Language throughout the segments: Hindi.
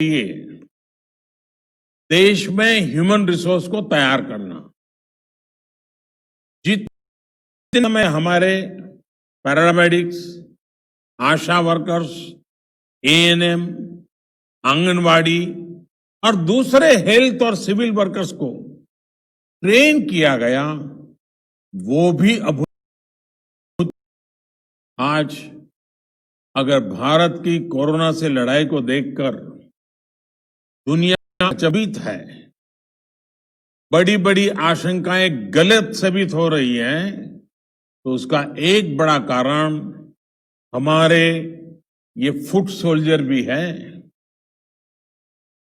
लिए देश में ह्यूमन रिसोर्स को तैयार करना, जितने में हमारे पैरामेडिक्स, आशा वर्कर्स, एएनएम, आंगनवाड़ी और दूसरे हेल्थ और सिविल वर्कर्स को ट्रेन किया गया, वो भी आज अगर भारत की कोरोना से लड़ाई को देखकर दुनिया अचंभित है, बड़ी बड़ी आशंकाएं गलत साबित हो रही हैं, तो उसका एक बड़ा कारण हमारे ये फुट सोल्जर भी है।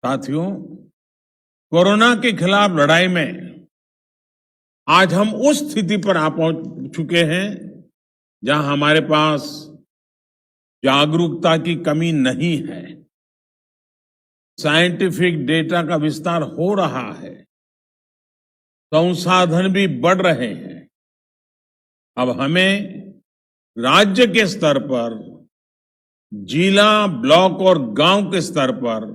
साथियों, कोरोना के खिलाफ लड़ाई में आज हम उस स्थिति पर आ पहुंच चुके हैं जहां हमारे पास जागरूकता की कमी नहीं है, साइंटिफिक डेटा का विस्तार हो रहा है, संसाधन भी बढ़ रहे हैं। अब हमें राज्य के स्तर पर, जिला, ब्लॉक और गांव के स्तर पर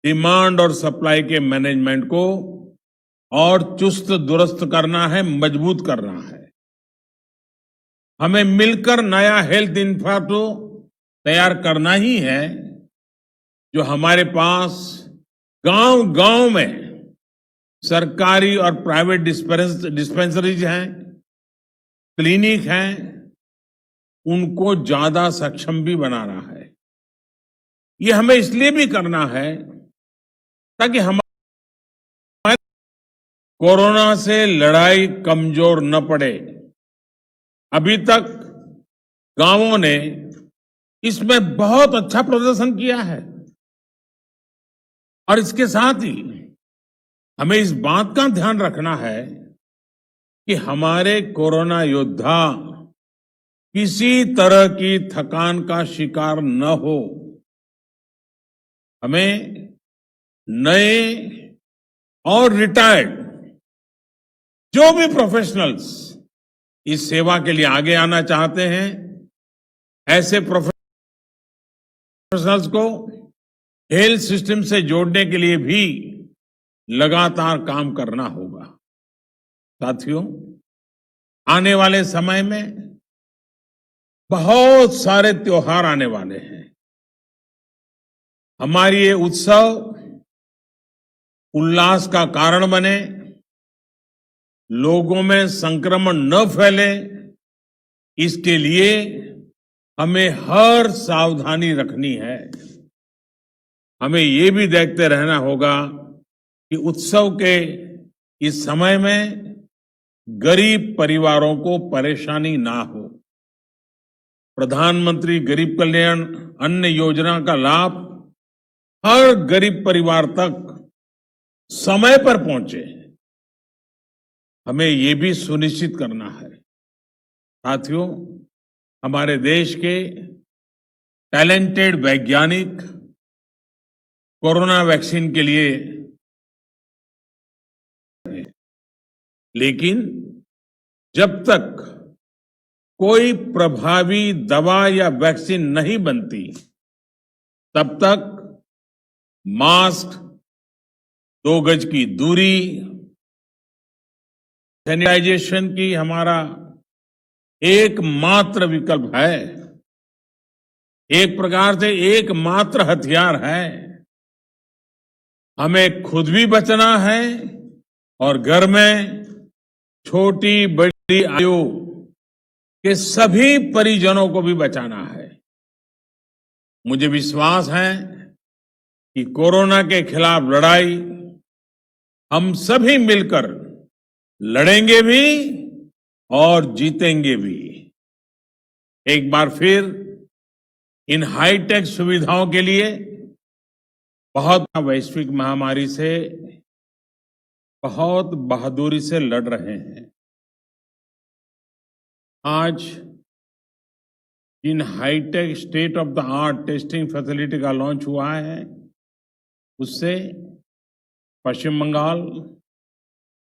डिमांड और सप्लाई के मैनेजमेंट को और चुस्त दुरुस्त करना है, मजबूत करना है। हमें मिलकर नया हेल्थ इंफ्रास्ट्रक्चर तैयार करना ही है, जो हमारे पास गांव गांव में सरकारी और प्राइवेट डिस्पेंसरीज हैं, क्लिनिक हैं, उनको ज्यादा सक्षम भी बनाना है। ये हमें इसलिए भी करना है ताकि हमारे कोरोना से लड़ाई कमजोर न पड़े। अभी तक गांवों ने इसमें बहुत अच्छा प्रदर्शन किया है और इसके साथ ही हमें इस बात का ध्यान रखना है कि हमारे कोरोना योद्धा किसी तरह की थकान का शिकार न हो। हमें नए और रिटायर्ड जो भी प्रोफेशनल्स इस सेवा के लिए आगे आना चाहते हैं, ऐसे प्रोफेशनल्स को हेल्थ सिस्टम से जोड़ने के लिए भी लगातार काम करना होगा। साथियों, आने वाले समय में बहुत सारे त्योहार आने वाले हैं। हमारी ये उत्सव उल्लास का कारण बने, लोगों में संक्रमण न फैले, इसके लिए हमें हर सावधानी रखनी है। हमें ये भी देखते रहना होगा कि उत्सव के इस समय में गरीब परिवारों को परेशानी ना हो। प्रधानमंत्री गरीब कल्याण अन्न योजना का लाभ हर गरीब परिवार तक समय पर पहुंचे, हमें ये भी सुनिश्चित करना है। साथियों, हमारे देश के टैलेंटेड वैज्ञानिक कोरोना वैक्सीन के लिए, लेकिन जब तक कोई प्रभावी दवा या वैक्सीन नहीं बनती, तब तक मास्क, 2 गज की दूरी, सैनिटाइजेशन की हमारा एकमात्र विकल्प है, एक प्रकार से एकमात्र हथियार है। हमें खुद भी बचना है और घर में छोटी बड़ी आयु के सभी परिजनों को भी बचाना है। मुझे विश्वास है कि कोरोना के खिलाफ लड़ाई हम सभी मिलकर लड़ेंगे भी और जीतेंगे भी। एक बार फिर इन हाईटेक सुविधाओं के लिए बहुत वैश्विक महामारी से बहुत बहादुरी से लड़ रहे हैं। आज जिन hi tech state of the art testing facility का लॉन्च हुआ है, उससे पश्चिम बंगाल,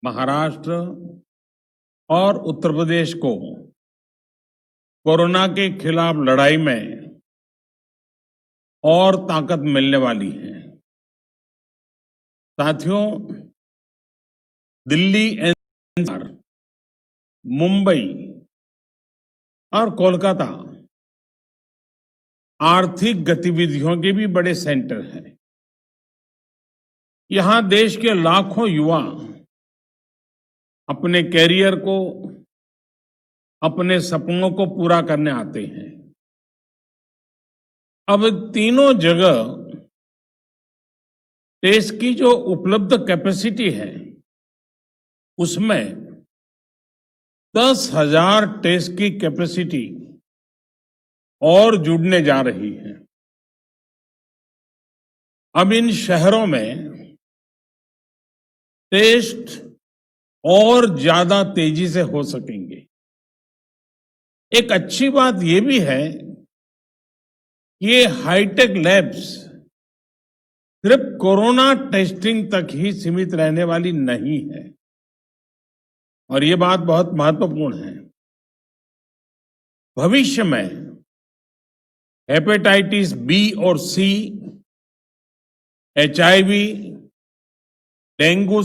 महाराष्ट्र और उत्तर प्रदेश को कोरोना के खिलाफ लड़ाई में और ताकत मिलने वाली है। साथियों, दिल्ली एनसीआर, मुंबई और कोलकाता आर्थिक गतिविधियों के भी बड़े सेंटर हैं। यहां देश के लाखों युवा अपने कैरियर को, अपने सपनों को पूरा करने आते हैं। अब तीनों जगह टेस्ट की जो उपलब्ध कैपेसिटी है, उसमें 10,000 टेस्ट की कैपेसिटी और जुड़ने जा रही है। अब इन शहरों में टेस्ट और ज्यादा तेजी से हो सकेंगे। एक अच्छी बात यह भी है कि ये हाईटेक लैब्स सिर्फ कोरोना टेस्टिंग तक ही सीमित रहने वाली नहीं है, और ये बात बहुत महत्वपूर्ण है। भविष्य में हेपेटाइटिस बी और सी, HIV, डेंगू